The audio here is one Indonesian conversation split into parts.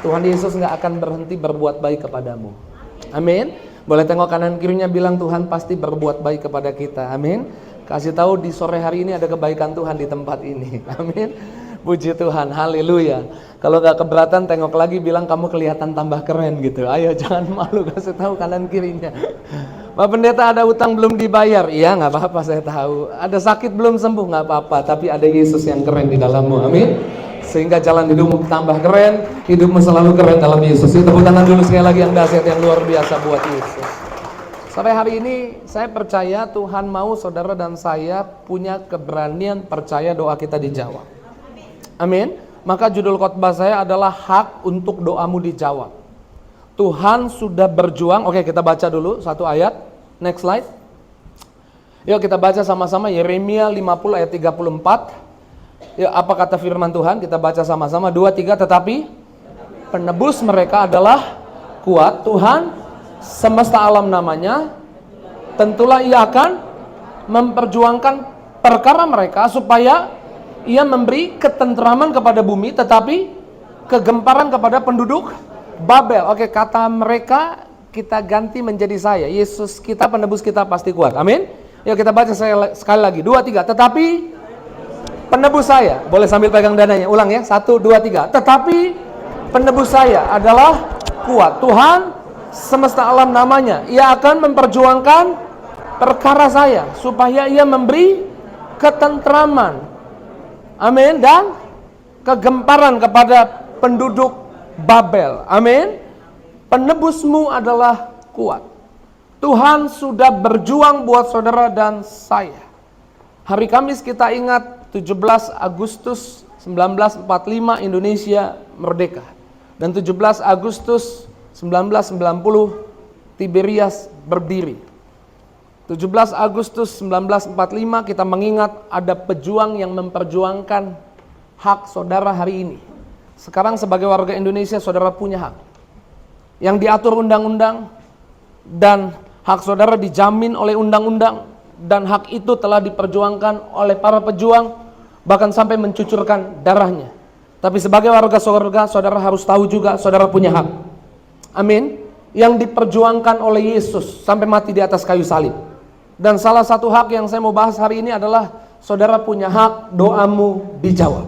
Tuhan Yesus nggak akan berhenti berbuat baik kepadamu. Amin. Boleh tengok kanan kirinya, bilang Tuhan pasti berbuat baik kepada kita. Amin. Kasih tahu di sore hari ini ada kebaikan Tuhan di tempat ini. Amin. Puji Tuhan, haleluya. Kalau nggak keberatan, tengok lagi, bilang kamu kelihatan tambah keren gitu. Ayo jangan malu, kasih tahu kanan kirinya. Pak Pendeta, ada utang belum dibayar? Iya, nggak apa-apa, saya tahu. Ada sakit belum sembuh? Nggak apa-apa, tapi ada Yesus yang keren di dalammu. Amin. Sehingga jalan hidupmu tambah keren, hidupmu selalu keren dalam Yesus. Tepuk tangan dulu sekali lagi yang dahsyat, yang luar biasa buat Yesus. Sampai hari ini saya percaya Tuhan mau saudara dan saya punya keberanian percaya doa kita dijawab. Amin. Maka judul khotbah saya adalah hak untuk doamu dijawab. Tuhan sudah berjuang. Oke, kita baca dulu satu ayat. Next slide. Yuk kita baca sama-sama Yeremia 50 ayat 34. Yuk, apa kata firman Tuhan? Kita baca sama-sama. 2, 3. Tetapi penebus mereka adalah kuat. Tuhan semesta alam namanya. Tentulah ia akan memperjuangkan perkara mereka supaya ia memberi ketentraman kepada bumi, tetapi kegemparan kepada penduduk Babel. Oke, kata mereka kita ganti menjadi saya. Yesus kita, penebus kita pasti kuat. Amin. Yuk kita baca sekali lagi. 2, 3. Tetapi penebus saya, boleh sambil pegang dananya. Ulang ya. 1, 2, 3. Tetapi penebus saya adalah kuat. Tuhan semesta alam namanya. Ia akan memperjuangkan perkara saya supaya ia memberi ketentraman. Amin. Dan kegemparan kepada penduduk Babel. Amin. Penebusmu adalah kuat. Tuhan sudah berjuang buat saudara dan saya. Hari Kamis kita ingat 17 Agustus 1945 Indonesia merdeka. Dan 17 Agustus 1990 Tiberias berdiri. 17 Agustus 1945 kita mengingat ada pejuang yang memperjuangkan hak saudara hari ini. Sekarang sebagai warga Indonesia saudara punya hak yang diatur undang-undang, dan hak saudara dijamin oleh undang-undang, dan hak itu telah diperjuangkan oleh para pejuang bahkan sampai mencucurkan darahnya. Tapi sebagai warga surga saudara harus tahu juga saudara punya hak. Amin. Yang diperjuangkan oleh Yesus sampai mati di atas kayu salib. Dan salah satu hak yang saya mau bahas hari ini adalah saudara punya hak doamu dijawab.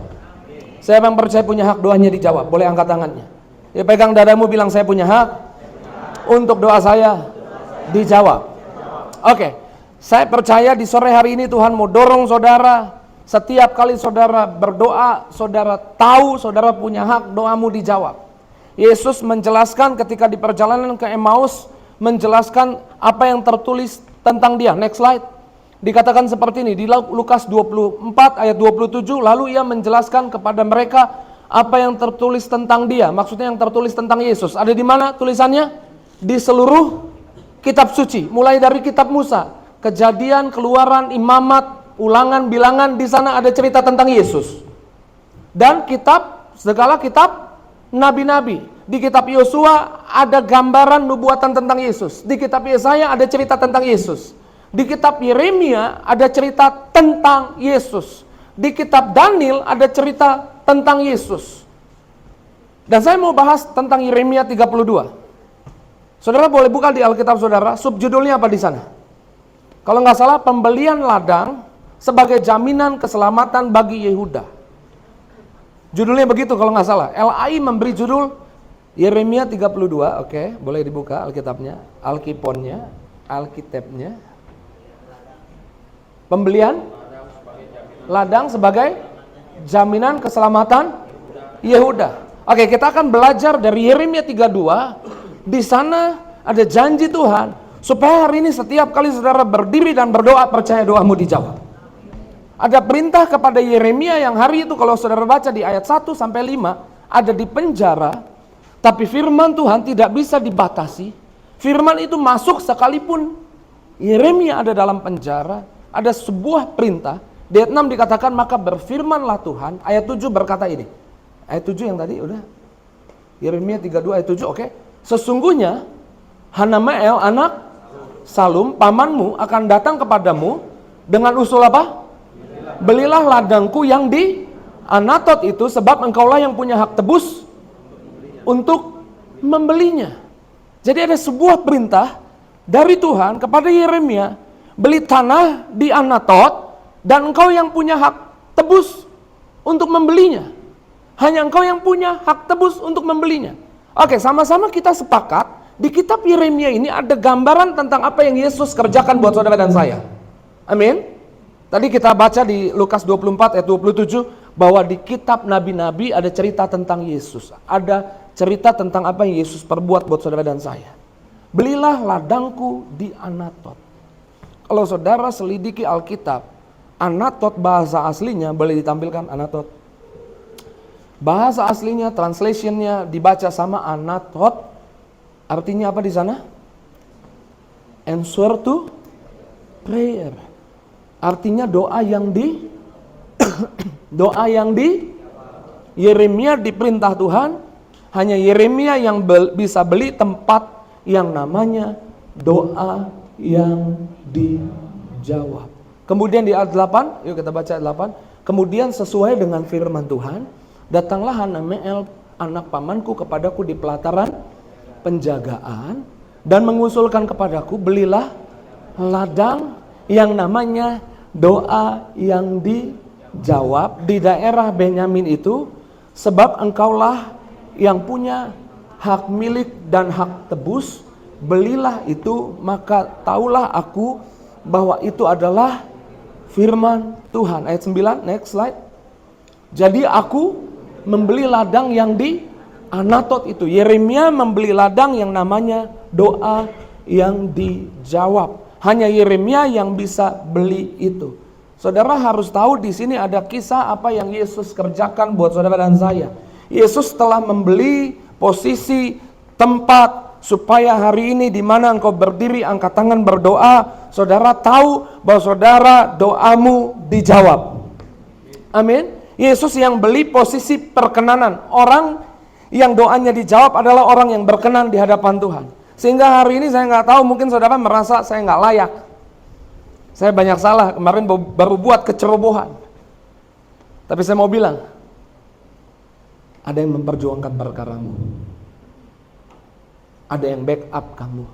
Saya yang percaya punya hak doanya dijawab. Boleh angkat tangannya. Ya, pegang dadamu, bilang saya punya hak untuk doa saya dijawab. Oke, saya percaya di sore hari ini Tuhan mau dorong saudara. Setiap kali saudara berdoa, saudara tahu saudara punya hak doamu dijawab. Yesus menjelaskan ketika di perjalanan ke Emmaus, menjelaskan apa yang tertulis tentang dia. Next slide. Dikatakan seperti ini di Lukas 24 ayat 27, lalu ia menjelaskan kepada mereka apa yang tertulis tentang dia. Maksudnya yang tertulis tentang Yesus. Ada di mana tulisannya? Di seluruh kitab suci. Mulai dari kitab Musa, Kejadian, Keluaran, Imamat, Ulangan, Bilangan, di sana ada cerita tentang Yesus. Dan segala kitab nabi-nabi. Di kitab Yosua ada gambaran nubuatan tentang Yesus. Di kitab Yesaya ada cerita tentang Yesus. Di kitab Yeremia ada cerita tentang Yesus. Di kitab Daniel ada cerita tentang Yesus. Dan saya mau bahas tentang Yeremia 32. Saudara boleh buka di Alkitab saudara, subjudulnya apa di sana? Kalau nggak salah, pembelian ladang sebagai jaminan keselamatan bagi Yehuda. Judulnya begitu kalau nggak salah. LAI memberi judul Yeremia 32, oke, boleh dibuka Alkitabnya, Alkitabnya. Pembelian ladang sebagai jaminan keselamatan Yehuda. Oke, kita akan belajar dari Yeremia 32. Di sana ada janji Tuhan supaya hari ini setiap kali saudara berdiri dan berdoa, percaya doamu dijawab. Ada perintah kepada Yeremia yang hari itu kalau saudara baca di ayat 1 sampai 5 ada di penjara. Tapi firman Tuhan tidak bisa dibatasi. Firman itu masuk sekalipun Yeremia ada dalam penjara. Ada sebuah perintah. Di ayat 6 dikatakan, maka berfirmanlah Tuhan. Ayat 7 berkata ini. Ayat 7 yang tadi udah. Yeremia 32 ayat 7, oke. Sesungguhnya Hanamael anak Salum pamanmu akan datang kepadamu dengan usul apa? Belilah ladangku yang di Anatot itu, sebab engkaulah yang punya hak tebus untuk membelinya. Jadi ada sebuah perintah dari Tuhan kepada Yeremia, beli tanah di Anatot dan engkau yang punya hak tebus untuk membelinya. Hanya engkau yang punya hak tebus untuk membelinya. Oke, sama-sama kita sepakat di kitab Yeremia ini ada gambaran tentang apa yang Yesus kerjakan buat saudara dan saya. Amin. Tadi kita baca di Lukas 24 ayat 27 bahwa di kitab nabi-nabi ada cerita tentang Yesus. Ada cerita tentang apa yang Yesus perbuat buat saudara dan saya. Belilah ladangku di Anatot. Kalau saudara selidiki Alkitab, Anatot bahasa aslinya boleh ditampilkan Anatot. Bahasa aslinya, translationnya dibaca sama Anatot. Artinya apa di sana? Answer to prayer. Artinya doa yang Yeremia diperintah Tuhan. Hanya Yeremia yang bisa beli tempat yang namanya doa yang dijawab. Kemudian di ayat 8, yuk kita baca ayat 8. Kemudian sesuai dengan firman Tuhan, datanglah Hanameel anak pamanku kepadaku di pelataran penjagaan dan mengusulkan kepadaku, belilah ladang yang namanya doa yang dijawab di daerah Benyamin itu, sebab engkaulah yang punya hak milik dan hak tebus. Belilah itu, maka taulah aku bahwa itu adalah firman Tuhan. Ayat 9, next slide. Jadi aku membeli ladang yang di Anatot itu. Yeremia membeli ladang yang namanya doa yang dijawab. Hanya Yeremia yang bisa beli itu. Saudara harus tahu di sini ada kisah apa yang Yesus kerjakan buat saudara dan saya. Yesus telah membeli posisi tempat supaya hari ini di mana engkau berdiri angkat tangan berdoa, saudara tahu bahwa saudara doamu dijawab. Amin. Yesus yang beli posisi perkenanan. Orang yang doanya dijawab adalah orang yang berkenan di hadapan Tuhan. Sehingga hari ini saya nggak tahu, mungkin saudara merasa saya nggak layak. Saya banyak salah, kemarin baru buat kecerobohan. Tapi saya mau bilang, ada yang memperjuangkan perkaramu. Ada yang backup kamu.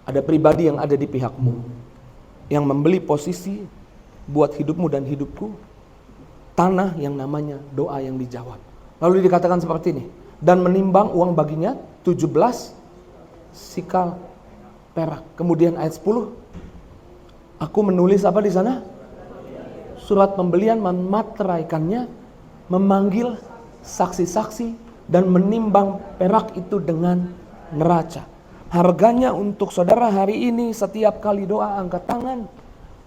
Ada pribadi yang ada di pihakmu, yang membeli posisi buat hidupmu dan hidupku, tanah yang namanya doa yang dijawab. Lalu dikatakan seperti ini, dan menimbang uang baginya 17 sikal perak. Kemudian ayat 10, aku menulis apa di sana? Surat pembelian, memateraikannya, memanggil saksi-saksi dan menimbang perak itu dengan neraca. Harganya untuk saudara hari ini setiap kali doa angkat tangan,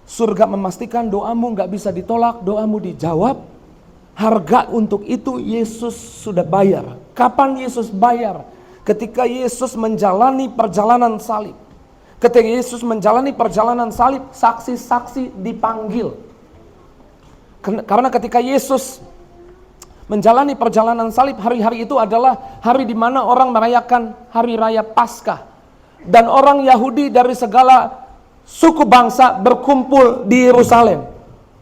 surga memastikan doamu gak bisa ditolak, doamu dijawab. Harga untuk itu Yesus sudah bayar. Kapan Yesus bayar? Ketika Yesus menjalani perjalanan salib. Ketika Yesus menjalani perjalanan salib, saksi-saksi dipanggil. Karena ketika Yesus menjalani perjalanan salib, hari-hari itu adalah hari di mana orang merayakan hari raya Paskah. Dan orang Yahudi dari segala suku bangsa berkumpul di Yerusalem.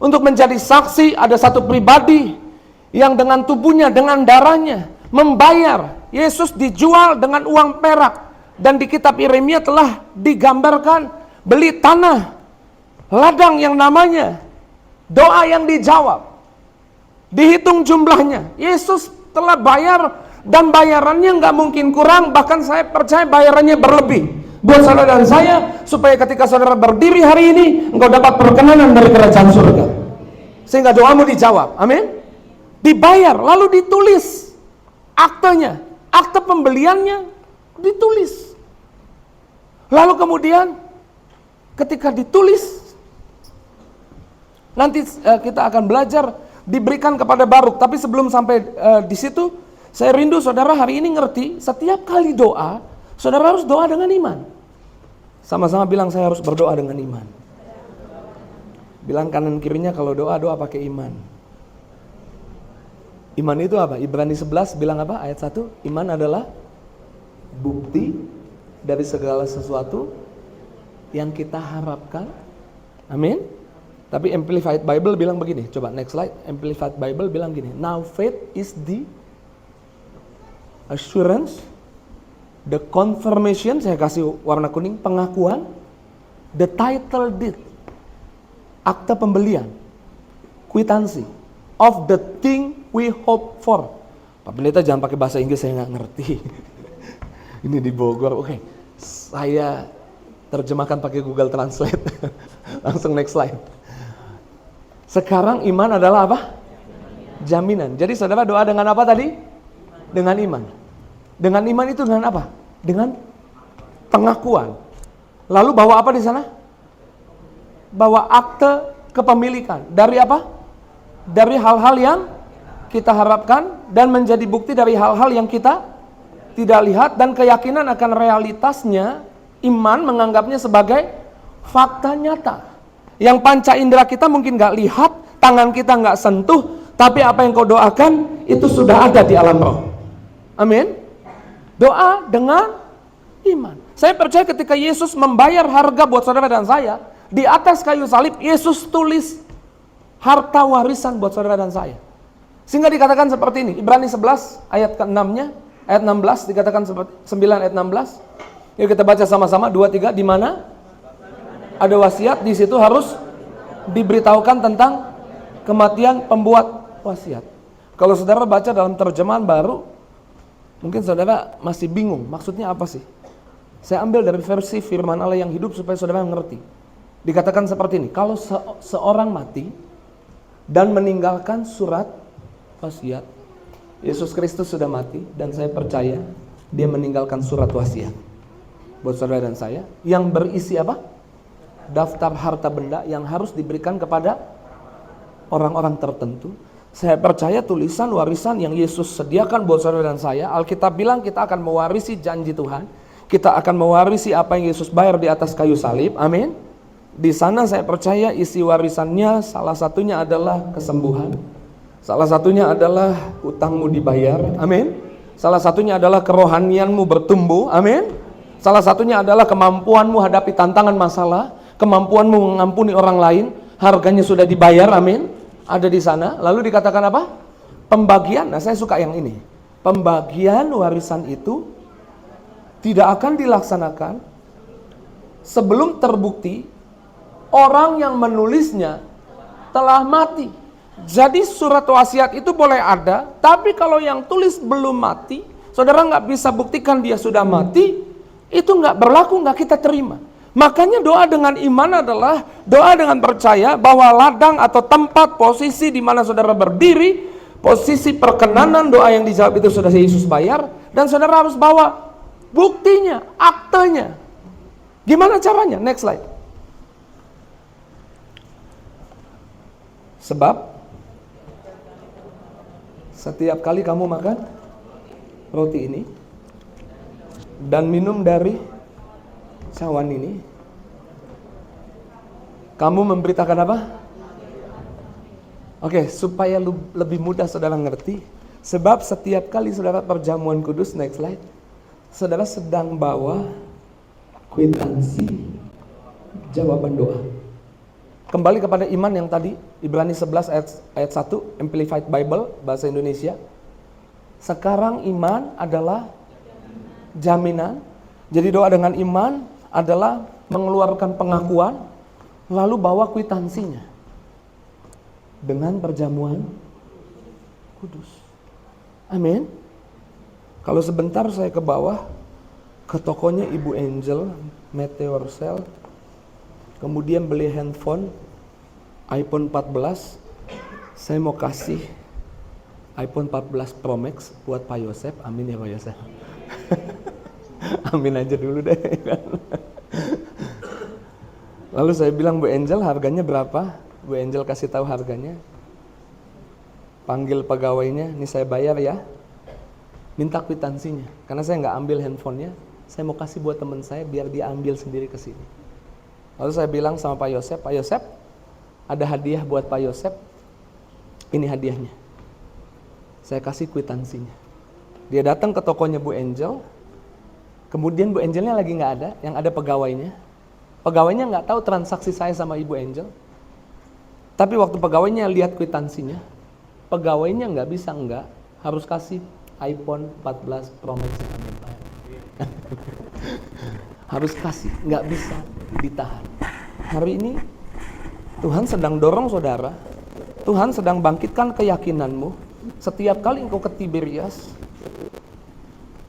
Untuk menjadi saksi, ada satu pribadi yang dengan tubuhnya, dengan darahnya membayar. Yesus dijual dengan uang perak. Dan di kitab Yeremia telah digambarkan beli tanah, ladang yang namanya doa yang dijawab. Dihitung jumlahnya, Yesus telah bayar dan bayarannya nggak mungkin kurang, bahkan saya percaya bayarannya berlebih buat saudara dan saya, supaya ketika saudara berdiri hari ini engkau dapat perkenanan dari kerajaan surga, sehingga doamu dijawab. Amin. Dibayar, lalu ditulis aktenya, akte pembeliannya ditulis. Lalu kemudian ketika ditulis, nanti kita akan belajar diberikan kepada Baruk. Tapi sebelum sampai di situ, saya rindu saudara hari ini ngerti, setiap kali doa, saudara harus doa dengan iman. Sama-sama bilang, saya harus berdoa dengan iman. Bilang kanan kirinya kalau doa pakai iman. Iman itu apa? Ibrani 11 bilang apa? Ayat 1, iman adalah bukti dari segala sesuatu yang kita harapkan. Amin. Tapi Amplified Bible bilang begini, coba next slide. Amplified Bible bilang gini, now faith is the assurance, the confirmation, saya kasih warna kuning, pengakuan, the title deed, akta pembelian, kwitansi, of the thing we hope for. Pak Pendeta jangan pakai bahasa Inggris, saya nggak ngerti. Ini di Bogor, oke. Saya terjemahkan pakai Google Translate. Langsung next slide. Sekarang iman adalah apa? Jaminan. Jadi saudara doa dengan apa tadi? Dengan iman. Dengan iman itu dengan apa? Dengan pengakuan. Lalu bawa apa di sana? Bawa akte kepemilikan. Dari apa? Dari hal-hal yang kita harapkan dan menjadi bukti dari hal-hal yang kita tidak lihat, dan keyakinan akan realitasnya. Iman menganggapnya sebagai fakta nyata yang panca indera kita mungkin gak lihat, tangan kita gak sentuh, tapi apa yang kau doakan itu sudah ada di alam roh. Amin. Doa dengan iman. Saya percaya ketika Yesus membayar harga buat saudara dan saya, di atas kayu salib Yesus tulis harta warisan buat saudara dan saya, sehingga dikatakan seperti ini. Ibrani 11 ayat ke-6-nya, ayat 16 dikatakan seperti 9 ayat 16. Yuk kita baca sama-sama 2 3. Di mana ada wasiat, di situ harus diberitahukan tentang kematian pembuat wasiat. Kalau saudara baca dalam terjemahan baru, mungkin saudara masih bingung, maksudnya apa sih? Saya ambil dari versi firman Allah yang hidup supaya saudara mengerti. Dikatakan seperti ini, kalau seorang mati dan meninggalkan surat wasiat, Yesus Kristus sudah mati dan saya percaya dia meninggalkan surat wasiat buat saudara dan saya yang berisi apa? Daftar harta benda yang harus diberikan kepada orang-orang tertentu. Saya percaya tulisan warisan yang Yesus sediakan buat saudara dan saya, Alkitab bilang kita akan mewarisi janji Tuhan. Kita akan mewarisi apa yang Yesus bayar di atas kayu salib. Amin. Di sana saya percaya isi warisannya salah satunya adalah kesembuhan. Salah satunya adalah utangmu dibayar, amin. Salah satunya adalah kerohanianmu bertumbuh, amin. Salah satunya adalah kemampuanmu hadapi tantangan masalah, kemampuanmu mengampuni orang lain, harganya sudah dibayar, amin. Ada di sana. Lalu dikatakan apa? Pembagian, nah saya suka yang ini. Pembagian warisan itu tidak akan dilaksanakan sebelum terbukti orang yang menulisnya telah mati. Jadi surat wasiat itu boleh ada, tapi kalau yang tulis belum mati, saudara nggak bisa buktikan dia sudah mati, itu nggak berlaku, nggak kita terima. Makanya doa dengan iman adalah doa dengan percaya bahwa ladang atau tempat posisi di mana saudara berdiri, posisi perkenanan doa yang dijawab itu sudah Yesus bayar, dan saudara harus bawa buktinya, aktenya. Gimana caranya? Next slide. Sebab setiap kali kamu makan roti ini dan minum dari cawan ini, kamu memberitakan apa? Oke, supaya lebih mudah saudara ngerti. Sebab setiap kali saudara perjamuan kudus, next slide, saudara sedang bawa kwitansi jawaban doa. Kembali kepada iman yang tadi, Ibrani 11 ayat 1, Amplified Bible, bahasa Indonesia. Sekarang iman adalah jaminan. Jadi doa dengan iman adalah mengeluarkan pengakuan, lalu bawa kwitansinya dengan perjamuan kudus. Amin. Kalau sebentar saya ke bawah, ke tokonya Ibu Angel, Meteor Cell, kemudian beli handphone iPhone 14. Saya mau kasih iPhone 14 Pro Max buat Pak Yosef. Amin ya Pak Yosef. Amin aja dulu deh. Lalu saya bilang, Bu Angel harganya berapa? Bu Angel kasih tahu harganya. Panggil pegawainya, ini saya bayar ya. Minta kwitansinya, karena saya nggak ambil handphonenya. Saya mau kasih buat teman saya biar dia ambil sendiri ke sini. Lalu saya bilang sama Pak Yosef, Pak Yosef, ada hadiah buat Pak Yosef. Ini hadiahnya. Saya kasih kwitansinya. Dia datang ke tokonya Bu Angel. Kemudian Bu Angelnya lagi nggak ada, yang ada pegawainya. Pegawainya nggak tahu transaksi saya sama Ibu Angel. Tapi waktu pegawainya lihat kwitansinya, pegawainya nggak bisa harus kasih iPhone 14 Pro Max. Amin. Harus kasih, nggak bisa ditahan. Hari ini Tuhan sedang dorong saudara, Tuhan sedang bangkitkan keyakinanmu. Setiap kali engkau ke Tiberias,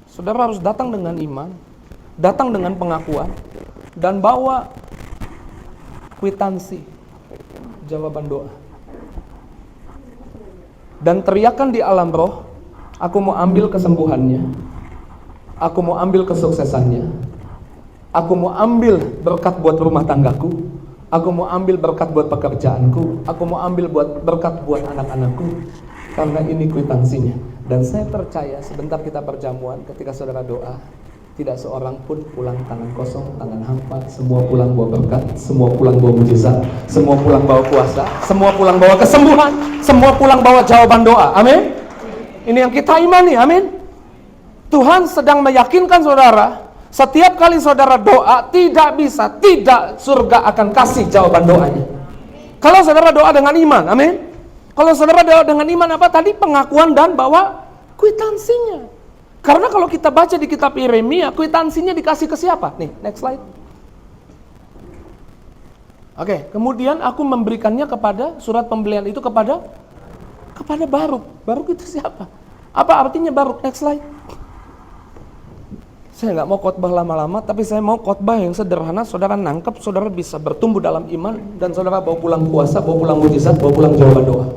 saudara harus datang dengan iman, datang dengan pengakuan, dan bawa kwitansi jawaban doa. Dan teriakan di alam roh, aku mau ambil kesembuhannya, aku mau ambil kesuksesannya, aku mau ambil berkat buat rumah tanggaku, aku mau ambil berkat buat pekerjaanku, aku mau ambil berkat buat anak-anakku, karena ini kwitansinya. Dan saya percaya sebentar kita perjamuan, ketika saudara doa, tidak seorang pun pulang tangan kosong, tangan hampa. Semua pulang bawa berkat, semua pulang bawa mujizat, semua pulang bawa kuasa, semua pulang bawa kesembuhan, semua pulang bawa jawaban doa. Amin. Ini yang kita imani. Amin. Tuhan sedang meyakinkan saudara, setiap kali saudara doa, tidak surga akan kasih jawaban doanya. Kalau saudara doa dengan iman. Amin. Kalau saudara doa dengan iman apa tadi? Pengakuan dan bawa kwitansinya. Karena kalau kita baca di kitab Yeremia, kwitansinya dikasih ke siapa? Nih, next slide. Oke, kemudian aku memberikannya kepada surat pembelian itu kepada Baruk. Baruk itu siapa? Apa artinya Baruk? Next slide. Saya nggak mau khotbah lama-lama, tapi saya mau khotbah yang sederhana. Saudara nangkep, saudara bisa bertumbuh dalam iman, dan saudara bawa pulang kuasa, bawa pulang mujizat, bawa pulang jawaban doa.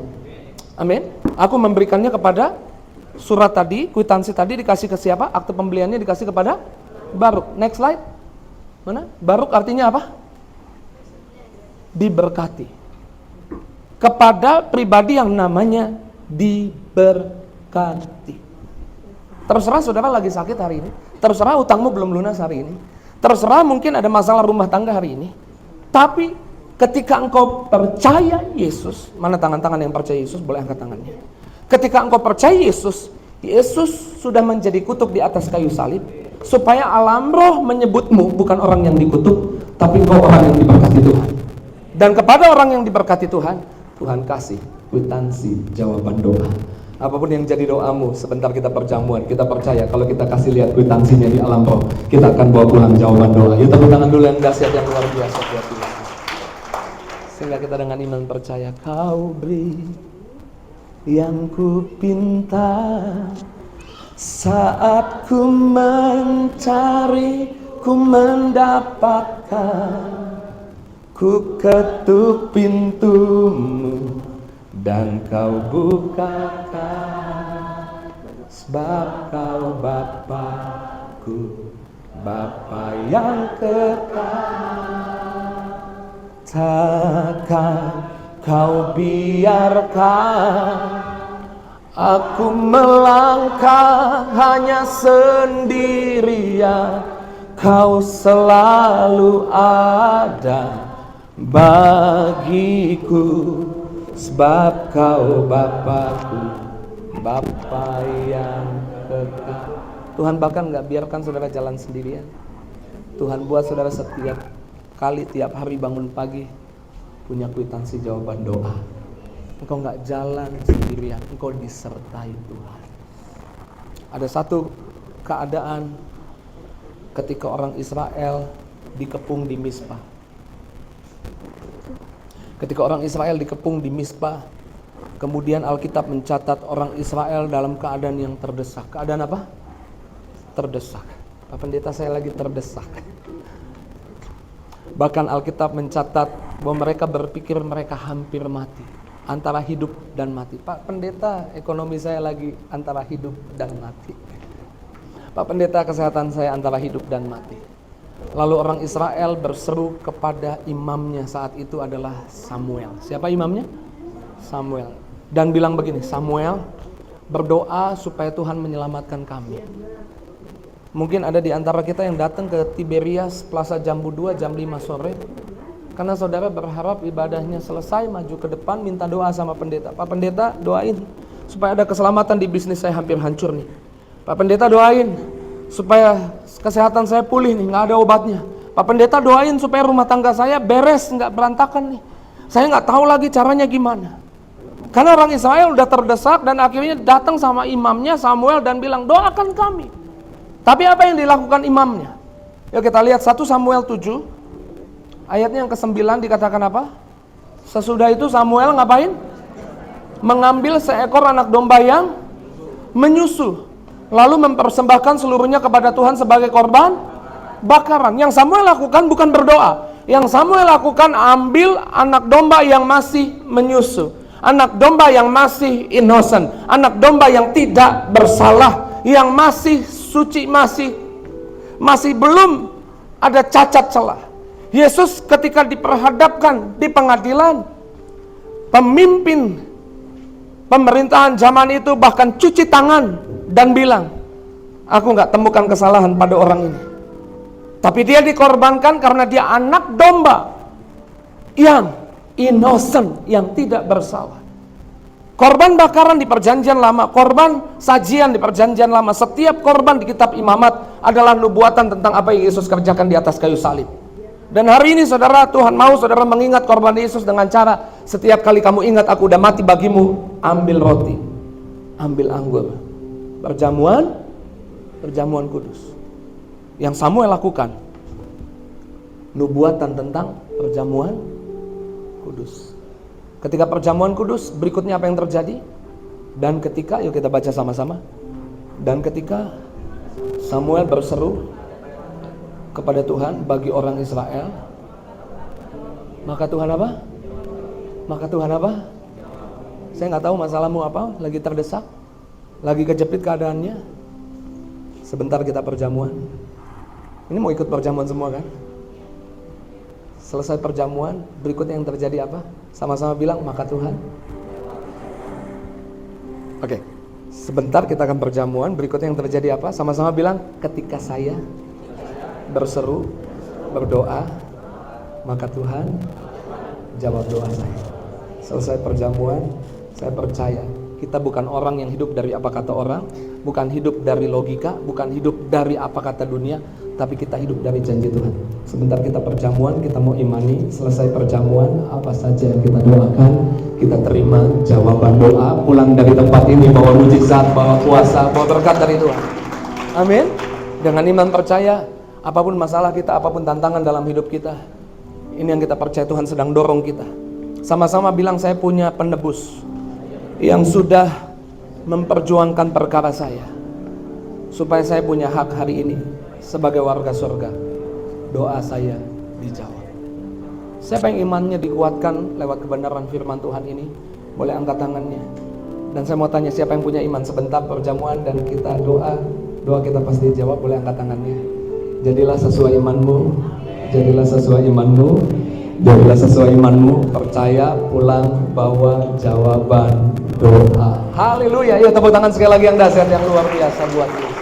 Amin. Aku memberikannya kepada surat tadi, kwitansi tadi dikasih ke siapa? Akte pembeliannya dikasih kepada Baruk. Next slide. Mana? Baruk artinya apa? Diberkati. Kepada pribadi yang namanya diberkati. Terserah saudara lagi sakit hari ini. Terserah utangmu belum lunas hari ini. Terserah mungkin ada masalah rumah tangga hari ini. Tapi ketika engkau percaya Yesus, mana tangan-tangan yang percaya Yesus? Boleh angkat tangannya. Ketika engkau percaya Yesus, Yesus sudah menjadi kutuk di atas kayu salib, supaya alam roh menyebutmu bukan orang yang dikutuk, tapi engkau orang yang diberkati Tuhan. Dan kepada orang yang diberkati Tuhan, Tuhan kasih kwitansi jawaban doa. Apapun yang jadi doamu, sebentar kita perjamuan, kita percaya kalau kita kasih lihat kwitansinya di alam roh, kita akan bawa pulang jawaban doa. Yuk tepuk tangan dulu yang dahsyat, yang luar biasa buat Tuhan. Sehingga kita dengan iman percaya, kau beri yang ku pinta, saat ku mencari, ku mendapatkan, ku ketuk pintumu dan kau bukakan, sebab kau Bapakku, Bapa yang kekal. Takkan kau biarkan aku melangkah hanya sendirian. Kau selalu ada bagiku, sebab kau Bapakku, Bapa yang kekal. Tuhan bahkan gak biarkan saudara jalan sendirian. Tuhan buat saudara setiap kali, tiap hari bangun pagi punya kwitansi jawaban doa. Engkau gak jalan sendirian, engkau disertai Tuhan. Ada satu keadaan ketika orang Israel dikepung di Mizpah. Ketika orang Israel dikepung di Mizpah, kemudian Alkitab mencatat orang Israel dalam keadaan yang terdesak. Keadaan apa? Terdesak. Pak Pendeta, saya lagi terdesak. Bahkan Alkitab mencatat bahwa mereka berpikir mereka hampir mati, antara hidup dan mati. Pak Pendeta, ekonomi saya lagi antara hidup dan mati. Pak Pendeta, kesehatan saya antara hidup dan mati. Lalu orang Israel berseru kepada imamnya saat itu adalah Samuel. Siapa imamnya? Samuel. Dan bilang begini, Samuel, berdoa supaya Tuhan menyelamatkan kami. Mungkin ada di antara kita yang datang ke Tiberias Plaza Jambu 2 jam 5 sore. Karena saudara berharap ibadahnya selesai, maju ke depan, minta doa sama pendeta. Pak Pendeta, doain supaya ada keselamatan di bisnis saya hampir hancur nih. Pak Pendeta, doain supaya kesehatan saya pulih nih, nggak ada obatnya. Pak Pendeta, doain supaya rumah tangga saya beres, nggak berantakan nih. Saya nggak tahu lagi caranya gimana. Karena orang Israel udah terdesak dan akhirnya datang sama imamnya Samuel dan bilang, doakan kami. Tapi apa yang dilakukan imamnya? Yuk kita lihat 1 Samuel 7 ayatnya yang ke-9 dikatakan apa? Sesudah itu Samuel ngapain? Mengambil seekor anak domba yang menyusu, lalu mempersembahkan seluruhnya kepada Tuhan sebagai korban bakaran. Yang Samuel lakukan bukan berdoa. Yang Samuel lakukan ambil anak domba yang masih menyusu, anak domba yang masih innocent, anak domba yang tidak bersalah, yang masih suci, masih belum ada cacat celah. Yesus ketika diperhadapkan di pengadilan, pemimpin pemerintahan zaman itu bahkan cuci tangan dan bilang, aku gak temukan kesalahan pada orang ini. Tapi dia dikorbankan karena dia anak domba yang innocent, yang tidak bersalah. Korban bakaran di perjanjian lama, korban sajian di perjanjian lama, setiap korban di kitab imamat adalah nubuatan tentang apa yang Yesus kerjakan di atas kayu salib. Dan hari ini saudara, Tuhan mau saudara mengingat korban Yesus dengan cara, setiap kali kamu ingat aku udah mati bagimu, ambil roti, ambil anggur. Perjamuan kudus. Yang Samuel lakukan, nubuatan tentang perjamuan kudus. Ketika perjamuan kudus, berikutnya apa yang terjadi? Dan ketika, yuk kita baca sama-sama. Dan ketika Samuel berseru kepada Tuhan bagi orang Israel, maka Tuhan apa? Saya nggak tahu masalahmu apa, lagi terdesak, lagi kejepit keadaannya. Sebentar kita perjamuan. Ini mau ikut perjamuan semua kan? Selesai perjamuan, berikutnya yang terjadi apa? Sama-sama bilang, maka Tuhan. Oke, sebentar kita akan perjamuan, berikutnya yang terjadi apa? Sama-sama bilang, ketika saya berseru, berdoa, maka Tuhan jawab doa saya. Selesai perjamuan, saya percaya kita bukan orang yang hidup dari apa kata orang, bukan hidup dari logika, bukan hidup dari apa kata dunia, tapi kita hidup dari janji Tuhan. Sebentar kita perjamuan, kita mau imani. Selesai perjamuan, apa saja yang kita doakan, kita terima jawaban doa. Pulang dari tempat ini bawa mujizat, bawa kuasa, bawa berkat dari Tuhan. Amin. Dengan iman percaya, apapun masalah kita, apapun tantangan dalam hidup kita, ini yang kita percaya Tuhan sedang dorong kita. Sama-sama bilang, saya punya penebus yang sudah memperjuangkan perkara saya, supaya saya punya hak hari ini sebagai warga surga. Doa saya dijawab. Siapa yang imannya dikuatkan lewat kebenaran firman Tuhan ini, boleh angkat tangannya. Dan saya mau tanya, siapa yang punya iman? Sebentar perjamuan dan kita doa kita pasti dijawab. Boleh angkat tangannya. Jadilah sesuai imanmu, jadilah sesuai imanmu, jadilah sesuai imanmu. Percaya, pulang bawa jawaban doa. Haleluya. Yuk tepuk tangan sekali lagi yang dahsyat, yang luar biasa buat kita.